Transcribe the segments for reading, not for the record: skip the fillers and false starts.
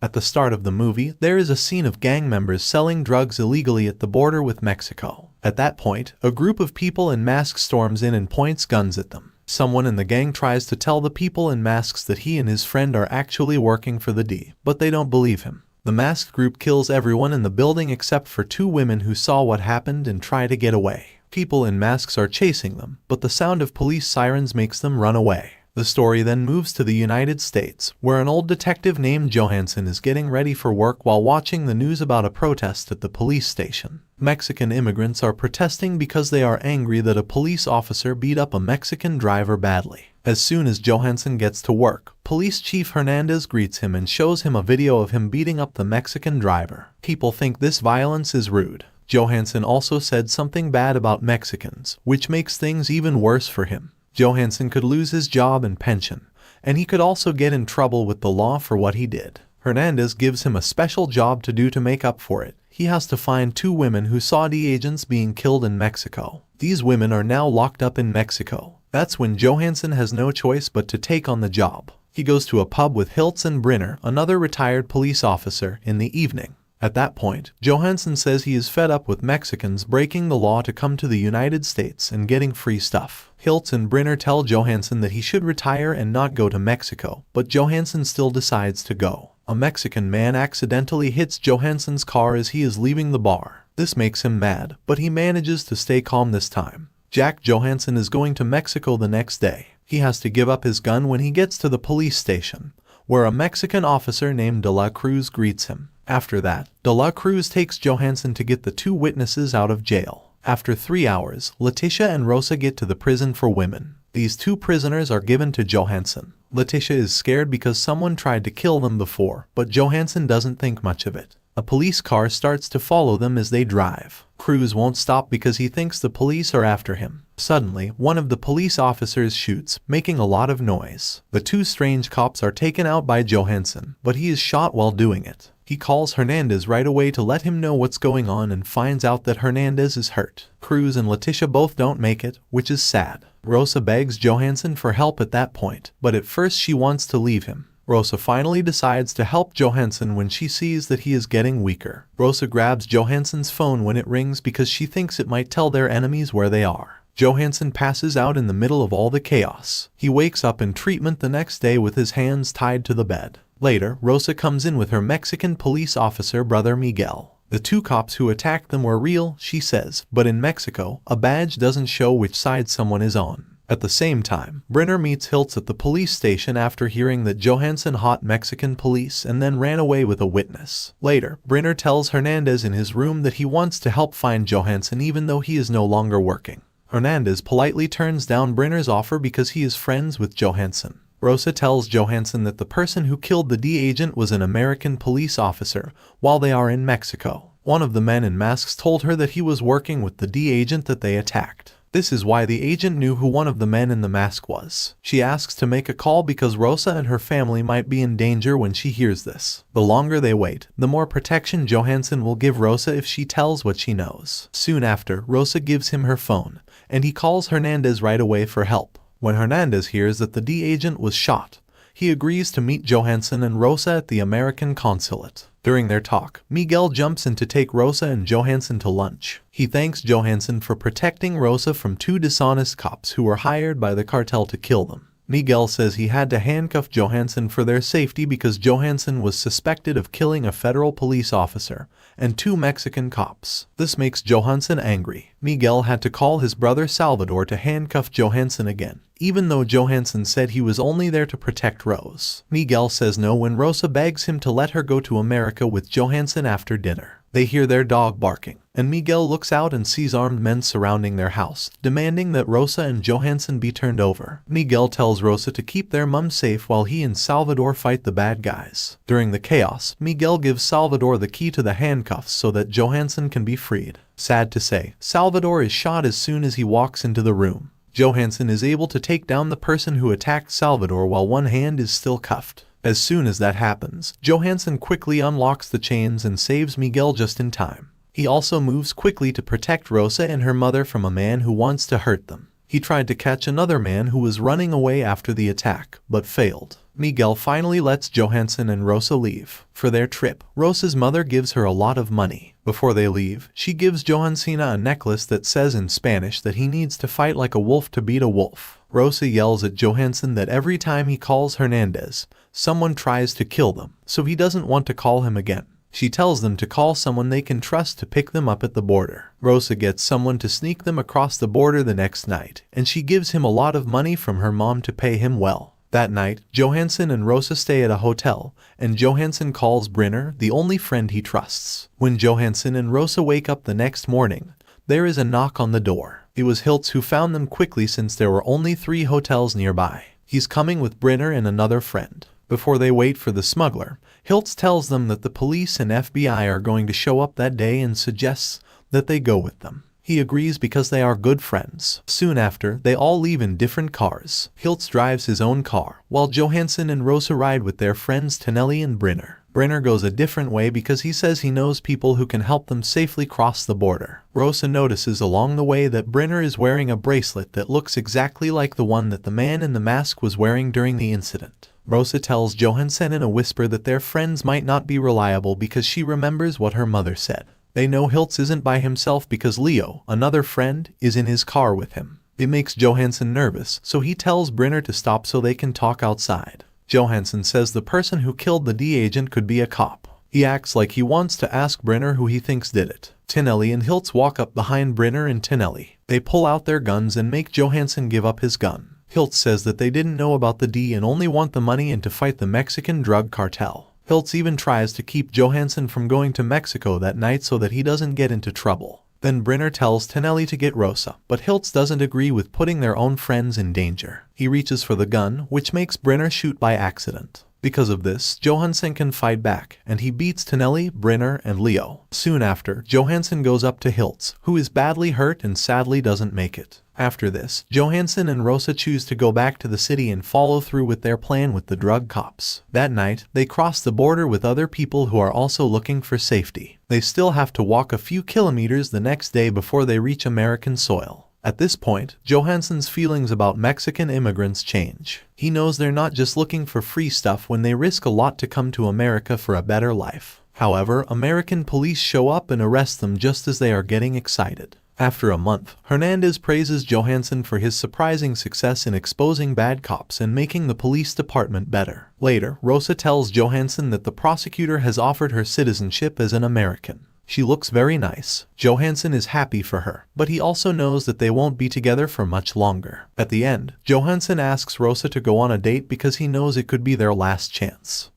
At the start of the movie, there is a scene of gang members selling drugs illegally at the border with Mexico. At that point, a group of people in masks storms in and points guns at them. Someone in the gang tries to tell the people in masks that he and his friend are actually working for the D, but they don't believe him. The masked group kills everyone in the building except for 2 women who saw what happened and try to get away. People in masks are chasing them, but the sound of police sirens makes them run away. The story then moves to the United States, where an old detective named Johansson is getting ready for work while watching the news about a protest at the police station. Mexican immigrants are protesting because they are angry that a police officer beat up a Mexican driver badly. As soon as Johansson gets to work, Police Chief Hernandez greets him and shows him a video of him beating up the Mexican driver. People think this violence is rude. Johansson also said something bad about Mexicans, which makes things even worse for him. Johansson could lose his job and pension, and he could also get in trouble with the law for what he did. Hernandez gives him a special job to do to make up for it. He has to find 2 women who saw D agents being killed in Mexico. These women are now locked up in Mexico. That's when Johansson has no choice but to take on the job. He goes to a pub with Hiltz and Brinner, another retired police officer, in the evening. At that point, Johansson says he is fed up with Mexicans breaking the law to come to the United States and getting free stuff. Hiltz and Brinner tell Johansson that he should retire and not go to Mexico, but Johansson still decides to go. A Mexican man accidentally hits Johansson's car as he is leaving the bar. This makes him mad, but he manages to stay calm this time. Jack Johansson is going to Mexico the next day. He has to give up his gun when he gets to the police station, where a Mexican officer named De La Cruz greets him. After that, De La Cruz takes Johansson to get the 2 witnesses out of jail. After 3 hours, Letitia and Rosa get to the prison for women. These 2 prisoners are given to Johansson. Letitia is scared because someone tried to kill them before, but Johansson doesn't think much of it. A police car starts to follow them as they drive. Cruz won't stop because he thinks the police are after him. Suddenly, one of the police officers shoots, making a lot of noise. The 2 strange cops are taken out by Johansson, but he is shot while doing it. He calls Hernandez right away to let him know what's going on and finds out that Hernandez is hurt. Cruz and Letitia both don't make it, which is sad. Rosa begs Johansson for help at that point, but at first she wants to leave him. Rosa finally decides to help Johansson when she sees that he is getting weaker. Rosa grabs Johansson's phone when it rings because she thinks it might tell their enemies where they are. Johansson passes out in the middle of all the chaos. He wakes up in treatment the next day with his hands tied to the bed. Later, Rosa comes in with her Mexican police officer brother Miguel. The 2 cops who attacked them were real, she says, but in Mexico, a badge doesn't show which side someone is on. At the same time, Brinner meets Hiltz at the police station after hearing that Johansson hot Mexican police and then ran away with a witness. Later, Brinner tells Hernandez in his room that he wants to help find Johansson even though he is no longer working. Hernandez politely turns down Brinner's offer because he is friends with Johansson. Rosa tells Johansson that the person who killed the D agent was an American police officer while they are in Mexico. One of the men in masks told her that he was working with the D agent that they attacked. This is why the agent knew who one of the men in the mask was. She asks to make a call because Rosa and her family might be in danger when she hears this. The longer they wait, the more protection Johansson will give Rosa if she tells what she knows. Soon after, Rosa gives him her phone, and he calls Hernandez right away for help. When Hernandez hears that the D agent was shot, he agrees to meet Johansson and Rosa at the American consulate. During their talk, Miguel jumps in to take Rosa and Johansson to lunch. He thanks Johansson for protecting Rosa from 2 dishonest cops who were hired by the cartel to kill them. Miguel says he had to handcuff Johansson for their safety because Johansson was suspected of killing a federal police officer and 2 Mexican cops. This makes Johansson angry. Miguel had to call his brother Salvador to handcuff Johansson again, even though Johansson said he was only there to protect Rose. Miguel says no when Rosa begs him to let her go to America with Johansson after dinner. They hear their dog barking, and Miguel looks out and sees armed men surrounding their house, demanding that Rosa and Johansson be turned over. Miguel tells Rosa to keep their mum safe while he and Salvador fight the bad guys. During the chaos, Miguel gives Salvador the key to the handcuffs so that Johansson can be freed. Sad to say, Salvador is shot as soon as he walks into the room. Johansson is able to take down the person who attacked Salvador while one hand is still cuffed. As soon as that happens, Johansson quickly unlocks the chains and saves Miguel just in time. He also moves quickly to protect Rosa and her mother from a man who wants to hurt them. He tried to catch another man who was running away after the attack, but failed. Miguel finally lets Johansson and Rosa leave. For their trip, Rosa's mother gives her a lot of money. Before they leave, she gives Johansson a necklace that says in Spanish that he needs to fight like a wolf to beat a wolf. Rosa yells at Johansson that every time he calls Hernandez, someone tries to kill them, so he doesn't want to call him again. She tells them to call someone they can trust to pick them up at the border. Rosa gets someone to sneak them across the border the next night, and she gives him a lot of money from her mom to pay him well. That night, Johansson and Rosa stay at a hotel, and Johansson calls Brenner, the only friend he trusts. When Johansson and Rosa wake up the next morning, there is a knock on the door. It was Hiltz who found them quickly since there were only 3 hotels nearby. He's coming with Brenner and another friend. Before they wait for the smuggler, Hiltz tells them that the police and FBI are going to show up that day and suggests that they go with them. He agrees because they are good friends. Soon after, they all leave in different cars. Hiltz drives his own car, while Johansson and Rosa ride with their friends Tonelli and Brenner. Brenner goes a different way because he says he knows people who can help them safely cross the border. Rosa notices along the way that Brenner is wearing a bracelet that looks exactly like the one that the man in the mask was wearing during the incident. Rosa tells Johansson in a whisper that their friends might not be reliable because she remembers what her mother said. They know Hiltz isn't by himself because Leo, another friend, is in his car with him. It makes Johansson nervous, so he tells Brenner to stop so they can talk outside. Johansson says the person who killed the D agent could be a cop. He acts like he wants to ask Brenner who he thinks did it. Tonelli and Hiltz walk up behind Brenner and Tonelli. They pull out their guns and make Johansson give up his gun. Hiltz says that they didn't know about the D and only want the money and to fight the Mexican drug cartel. Hiltz even tries to keep Johansson from going to Mexico that night so that he doesn't get into trouble. Then Brenner tells Tonelli to get Rosa, but Hiltz doesn't agree with putting their own friends in danger. He reaches for the gun, which makes Brenner shoot by accident. Because of this, Johansson can fight back, and he beats Tonelli, Brenner, and Leo. Soon after, Johansson goes up to Hiltz, who is badly hurt and sadly doesn't make it. After this, Johansson and Rosa choose to go back to the city and follow through with their plan with the drug cops. That night, they cross the border with other people who are also looking for safety. They still have to walk a few kilometers the next day before they reach American soil. At this point, Johansson's feelings about Mexican immigrants change. He knows they're not just looking for free stuff when they risk a lot to come to America for a better life. However, American police show up and arrest them just as they are getting excited. After a month, Hernandez praises Johansson for his surprising success in exposing bad cops and making the police department better. Later, Rosa tells Johansson that the prosecutor has offered her citizenship as an American. She looks very nice. Johansson is happy for her, but he also knows that they won't be together for much longer. At the end, Johansson asks Rosa to go on a date because he knows it could be their last chance.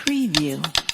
Preview.